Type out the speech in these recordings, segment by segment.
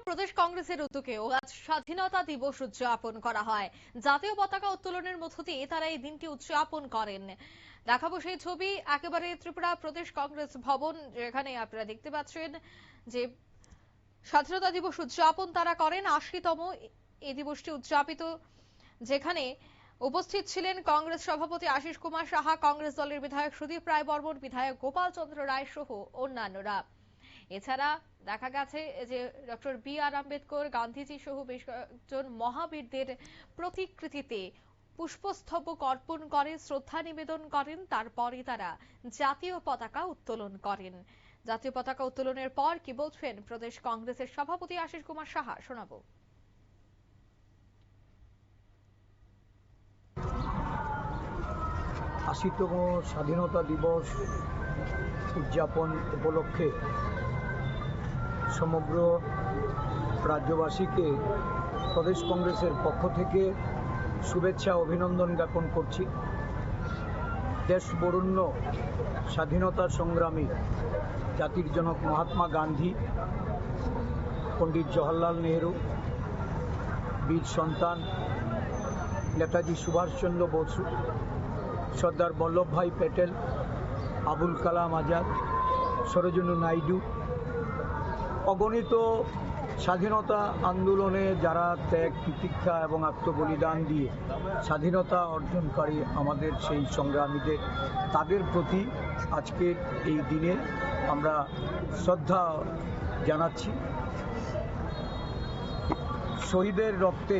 প্রদেশ কংগ্রেসের উদ্যোগেও আজ স্বাধীনতা দিবস উদযাপন করা হয়। জাতীয় পতাকা উত্তোলনের মধ্য দিয়ে তারা এই দিনটি উদযাপন করেন। দেখাবো সেই ছবি, একেবারে ত্রিপুরা প্রদেশ কংগ্রেস ভবন, যেখানে আপনারা দেখতে পাচ্ছেন যে স্বাধীনতা দিবস উদযাপন তারা করেন। ৮০তম এই দিবসটি উদযাপিত, যেখানে উপস্থিত ছিলেন কংগ্রেস সভাপতি আশিস কুমার সাহা, কংগ্রেস দলের বিধায়ক সুদীপ রায় বর্মন, বিধায়ক গোপাল চন্দ্র রায় সহ অন্যান্যরা। এছাড়া দেখা গেছে যে ডক্টর বি আর আম্বেদকর, গান্ধীজি সহ বেশ কয়েকজন মহাবীরদের প্রতিকৃতিতে পুষ্পস্তবক অর্পণ করে শ্রদ্ধা নিবেদন করেন। তারপরে তারা জাতীয় পতাকা উত্তোলন করেন। জাতীয় পতাকা উত্তোলনের পর কি বলছেন প্রদেশ কংগ্রেসের সভাপতি আশিস কুমার সাহা, শোনাবো। ৮০তম স্বাধীনতা দিবস উদযাপন উপলক্ষে সমগ্র রাজ্যবাসীকে প্রদেশ কংগ্রেসের পক্ষ থেকে শুভেচ্ছা অভিনন্দন জ্ঞাপন করছি। দেশ বরেণ্য স্বাধীনতা সংগ্রামী জাতির জনক মহাত্মা গান্ধী, পণ্ডিত জওহরলাল নেহরু, বীর সন্তান নেতাজি সুভাষচন্দ্র বসু, সর্দার বল্লভভাই প্যাটেল, আবুল কালাম আজাদ, সরোজিনী নাইডু, অগণিত স্বাধীনতা আন্দোলনে যারা ত্যাগ, তিতিক্ষা এবং আত্মবলিদান দিয়ে স্বাধীনতা অর্জনকারী আমাদের সেই সংগ্রামীদের, তাদের প্রতি আজকের এই দিনে আমরা শ্রদ্ধা জানাচ্ছি। শহীদের রক্তে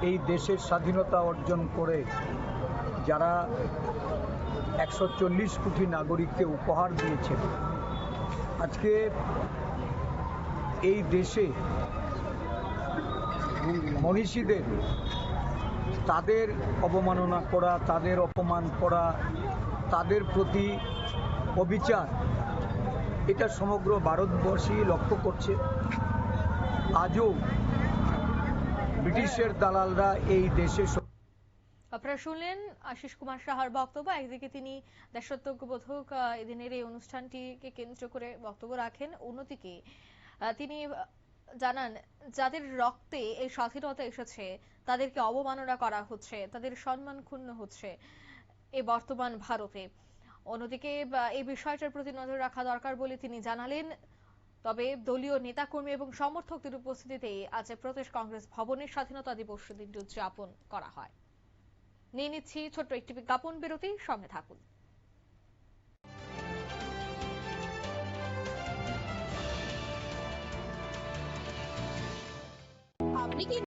এই দেশের স্বাধীনতা অর্জন করে যারা ১৪০ কোটি নাগরিককে উপহার দিয়েছেন, আজকে এই দেশে মনীষীদের তাদের অবমাননা করা, তাদের অপমান করা, তাদের প্রতি অবিচার, এটা সমগ্র ভারতবর্ষই লক্ষ্য করছে। আজও ব্রিটিশের দালালরা এই দেশে। আপনারা শুনলেন আশিস কুমার সাহার বক্তব্য। একদিকে তিনি দেশাত্মবোধক এদিনের এই অনুষ্ঠানটিকে কেন্দ্র করে বক্তব্য রাখেন, অন্যদিকে তিনি জানান যাদের রক্তে এই স্বাধীনতা এসেছে তাদেরকে অবমাননা করা হচ্ছে, তাদের সম্মান ক্ষুণ্ণ হচ্ছে এই বর্তমান ভারতে। অন্যদিকে এই বিষয়টার প্রতি নজর রাখা দরকার বলে তিনি জানালেন। তবে দলীয় নেতাকর্মী এবং সমর্থকদের উপস্থিতিতে আজ প্রদেশ কংগ্রেস ভবনের স্বাধীনতা দিবস দিনটি উদযাপন করা হয়। নিয়ে নিচ্ছি ছোট্ট একটি বিজ্ঞাপন বিরতি, সঙ্গে থাকুন। আপনি কি